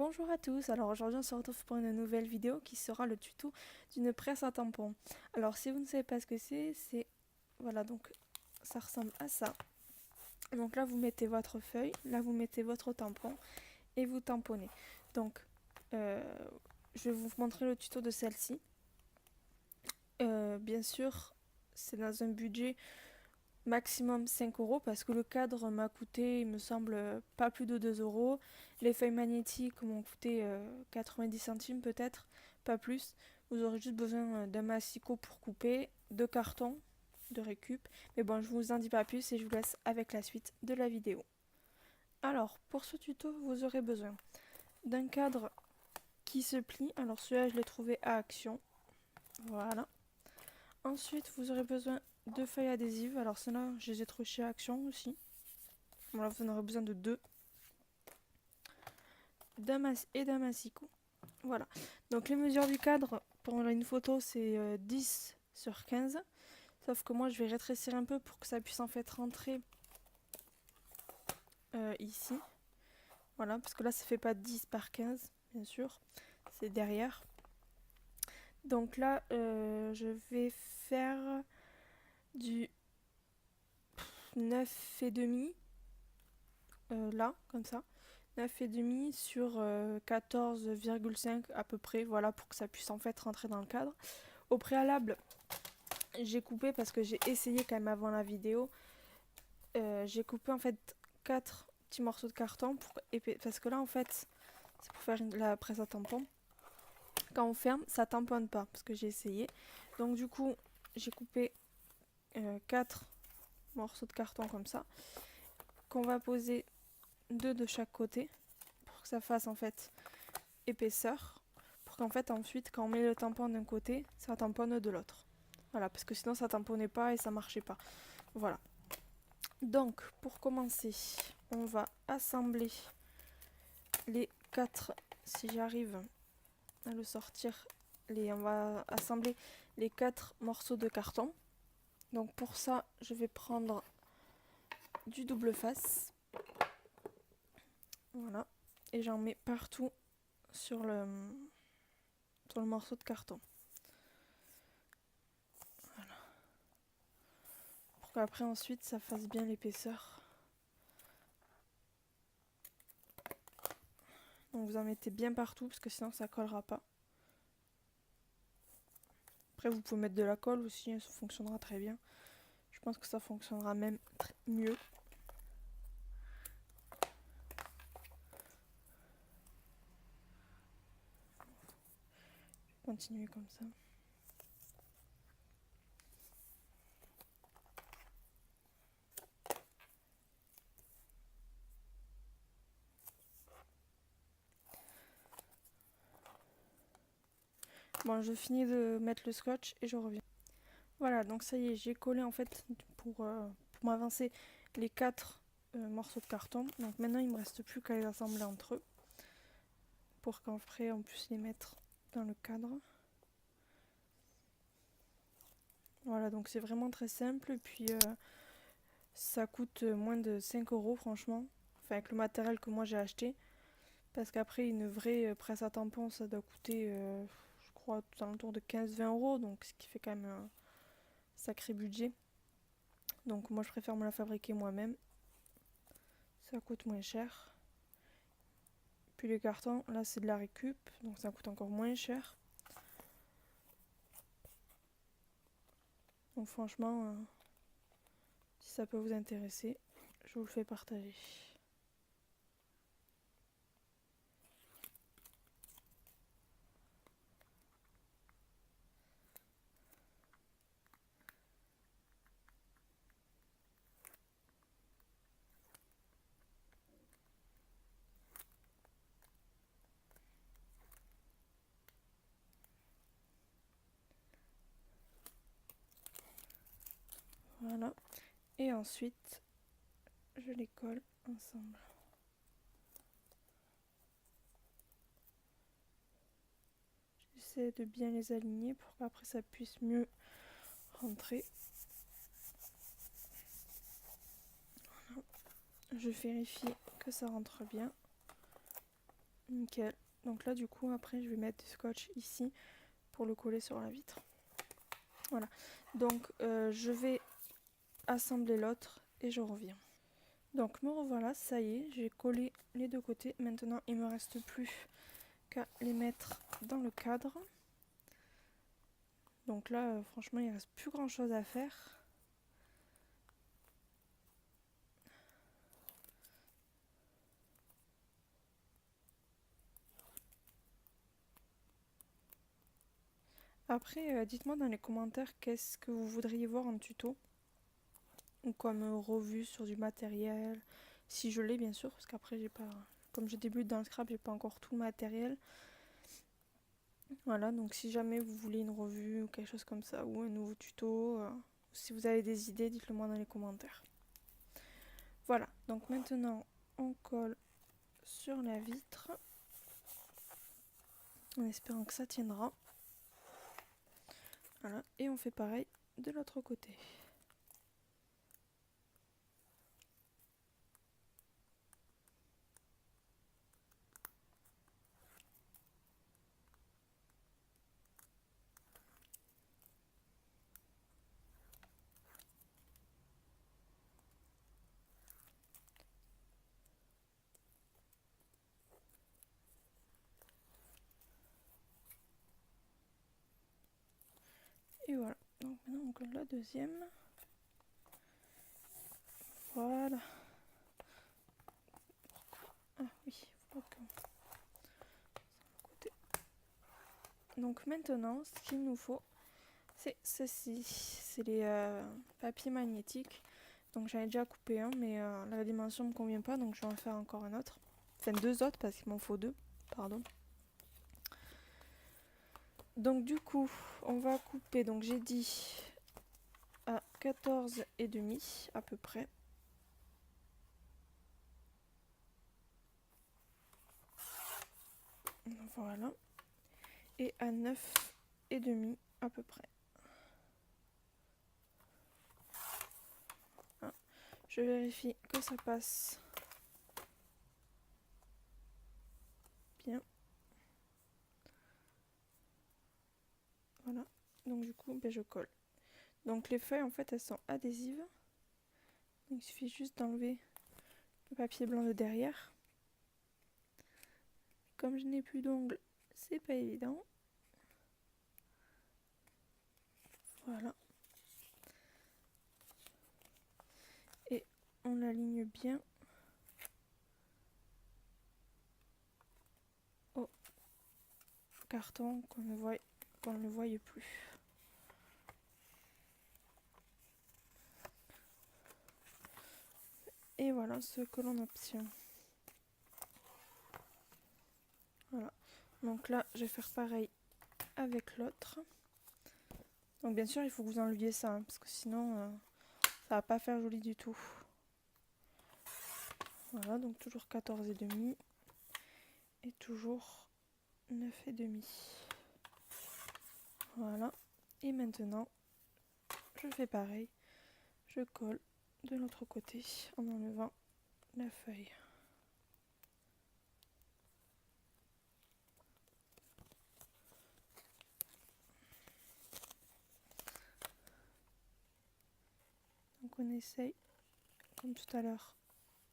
Bonjour à tous, alors aujourd'hui on se retrouve pour une nouvelle vidéo qui sera le tuto d'une presse à tampons. Alors si vous ne savez pas ce que c'est, voilà, donc ça ressemble à ça. Donc là vous mettez votre feuille, là vous mettez votre tampon et vous tamponnez. Donc je vais vous montrer le tuto de celle-ci. Bien sûr c'est dans un budget maximum 5 euros parce que le cadre m'a coûté, il me semble, pas plus de 2 euros. Les feuilles magnétiques m'ont coûté 90 centimes peut-être, pas plus. Vous aurez juste besoin d'un massicot pour couper, de carton de récup. Mais bon, je vous en dis pas plus et je vous laisse avec la suite de la vidéo. Alors, pour ce tuto, vous aurez besoin d'un cadre qui se plie. Alors celui-là, je l'ai trouvé à Action. Voilà. Ensuite, vous aurez besoin de feuilles adhésives. Alors celles-là, je les ai trouvées chez Action aussi. Voilà, vous en aurez besoin de deux. D'un massicot. Voilà. Donc les mesures du cadre pour une photo, c'est 10 sur 15. Sauf que moi, je vais rétrécir un peu pour que ça puisse en fait rentrer ici. Voilà, parce que là, ça fait pas 10 par 15, bien sûr. C'est derrière. Donc là, je vais faire du 9,5 là, comme ça. 9,5 sur 14,5 à peu près, voilà, pour que ça puisse en fait rentrer dans le cadre. Au préalable, j'ai coupé parce que j'ai essayé quand même avant la vidéo. J'ai coupé en fait 4 petits morceaux de carton parce que là en fait, c'est pour faire la presse à tampon. Quand on ferme, ça tamponne pas parce que j'ai essayé. Donc du coup, j'ai coupé 4 morceaux de carton comme ça, qu'on va poser 2 de chaque côté pour que ça fasse en fait épaisseur, pour qu'en fait ensuite quand on met le tampon d'un côté, ça tamponne de l'autre. Voilà, parce que sinon ça tamponnait pas et ça marchait pas. Voilà. Donc pour commencer, on va assembler les 4, si j'arrive à le sortir, on va assembler les 4 morceaux de carton. Donc pour ça, je vais prendre du double face. Voilà. Et j'en mets partout sur le morceau de carton. Voilà. Pour qu'après ensuite ça fasse bien l'épaisseur. Donc vous en mettez bien partout parce que sinon ça collera pas. Après vous pouvez mettre de la colle aussi, ça fonctionnera très bien. Je pense que ça fonctionnera même mieux. Continuer comme ça. Bon, je finis de mettre le scotch et je reviens. Voilà, donc ça y est, j'ai collé en fait pour m'avancer les 4 morceaux de carton. Donc maintenant, il me reste plus qu'à les assembler entre eux pour qu'après on puisse les mettre dans le cadre. Voilà, donc c'est vraiment très simple. Et puis ça coûte moins de 5 euros, franchement. Enfin, avec le matériel que moi j'ai acheté. Parce qu'après, une vraie presse à tampons, ça doit coûter, je crois, tout alentour de 15-20 euros. Donc, ce qui fait quand même un sacré budget. Donc, moi, je préfère me la fabriquer moi-même. Ça coûte moins cher. Puis les cartons, là, c'est de la récup. Donc, ça coûte encore moins cher. Donc, franchement, si ça peut vous intéresser, je vous le fais partager. Voilà. Et ensuite, je les colle ensemble. J'essaie de bien les aligner pour qu'après ça puisse mieux rentrer. Voilà. Je vérifie que ça rentre bien. Nickel. Donc là du coup après je vais mettre du scotch ici pour le coller sur la vitre. Voilà. Donc je vais assembler l'autre et je reviens. Donc me revoilà, ça y est, j'ai collé les deux côtés. Maintenant il me reste plus qu'à les mettre dans le cadre. Donc là franchement il reste plus grand chose à faire. Après dites-moi dans les commentaires qu'est-ce que vous voudriez voir en tuto. Ou comme revue sur du matériel. Si je l'ai bien sûr, parce qu'après j'ai pas. Comme je débute dans le scrap, j'ai pas encore tout le matériel. Voilà, donc si jamais vous voulez une revue ou quelque chose comme ça, ou un nouveau tuto, si vous avez des idées, dites-le moi dans les commentaires. Voilà, donc maintenant on colle sur la vitre, en espérant que ça tiendra. Voilà, et on fait pareil de l'autre côté. Et voilà, donc maintenant on colle la deuxième. Voilà. Ah oui, faut pas que... Donc maintenant, ce qu'il nous faut, c'est ceci. C'est les papiers magnétiques. Donc j'en ai déjà coupé un, mais la dimension ne me convient pas, donc je vais en faire encore un autre. Enfin deux autres, parce qu'il m'en faut deux, pardon. Donc du coup, on va couper, donc j'ai dit à 14,5 à peu près. Voilà. Et à 9,5 à peu près. Voilà. Je vérifie que ça passe bien. Voilà. Donc du coup, ben, je colle. Donc les feuilles, en fait, elles sont adhésives. Donc, il suffit juste d'enlever le papier blanc de derrière. Comme je n'ai plus d'ongles, c'est pas évident. Voilà. Et on l'aligne bien au carton qu'on ne voie plus. Et voilà ce que l'on obtient. Voilà. Donc là, je vais faire pareil avec l'autre. Donc bien sûr, il faut que vous enleviez ça, hein, parce que sinon, ça va pas faire joli du tout. Voilà, donc toujours 14,5 et toujours 9,5. Voilà. Et maintenant, je fais pareil. Je colle de l'autre côté en enlevant la feuille. Donc on essaye, comme tout à l'heure,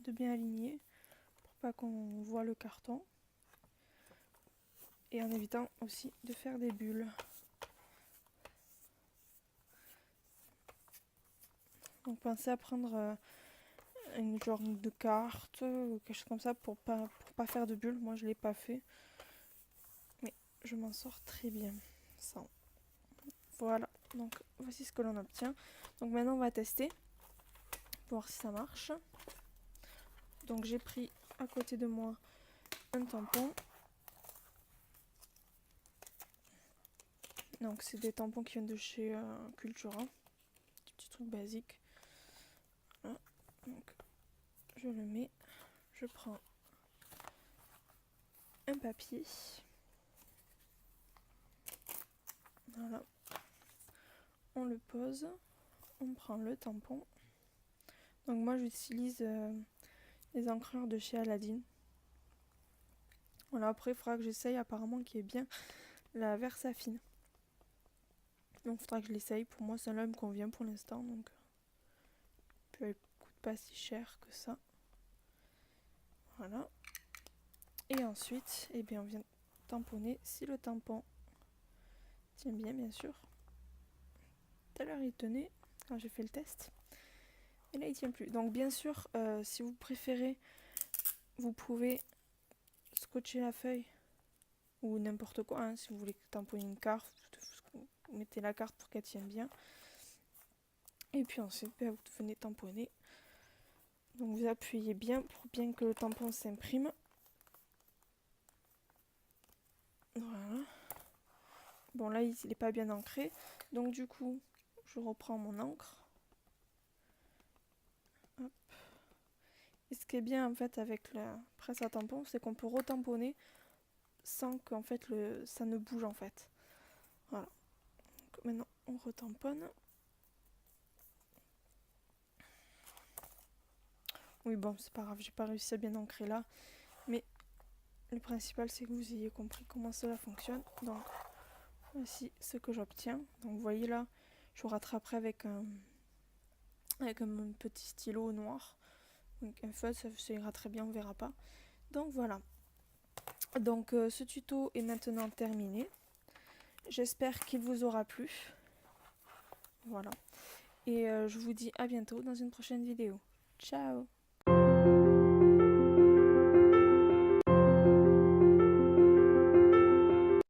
de bien aligner pour pas qu'on voit le carton. Et en évitant aussi de faire des bulles. Donc pensez à prendre une genre de carte ou quelque chose comme ça pour pas faire de bulles. Moi je l'ai pas fait. Mais je m'en sors très bien sans. Voilà, donc voici ce que l'on obtient. Donc maintenant on va tester pour voir si ça marche. Donc j'ai pris à côté de moi un tampon. Donc c'est des tampons qui viennent de chez Cultura. Des petits trucs basiques. Voilà. Donc je le mets. Je prends un papier. Voilà. On le pose. On prend le tampon. Donc moi j'utilise les encreurs de chez Aladdin. Voilà, après il faudra que j'essaye apparemment qu'il y ait bien la Versafine. Donc il faudra que je l'essaye. Pour moi celle-là me convient pour l'instant. Donc puis elle coûte pas si cher que ça. Voilà. Et ensuite, eh bien, on vient tamponner si le tampon tient bien, bien sûr. Tout à l'heure il tenait quand j'ai fait le test. Et là il tient plus. Donc bien sûr, si vous préférez, vous pouvez scotcher la feuille ou n'importe quoi. Hein, si vous voulez tamponner une carte, vous mettez la carte pour qu'elle tienne bien. Et puis ensuite, ben, vous venez tamponner. Donc vous appuyez bien pour bien que le tampon s'imprime. Voilà. Bon là il n'est pas bien ancré. Donc du coup, je reprends mon encre. Hop. Et ce qui est bien en fait avec la presse à tampon, c'est qu'on peut retamponner sans qu'en fait ça ne bouge en fait. Voilà. Donc maintenant on retamponne. Oui bon c'est pas grave, j'ai pas réussi à bien ancrer là. Mais le principal c'est que vous ayez compris comment cela fonctionne. Donc voici ce que j'obtiens. Donc vous voyez là, je rattraperai avec un petit stylo noir. Donc un feutre, ça ira très bien, on verra pas. Donc voilà. Donc ce tuto est maintenant terminé. J'espère qu'il vous aura plu. Voilà. Et je vous dis à bientôt dans une prochaine vidéo. Ciao!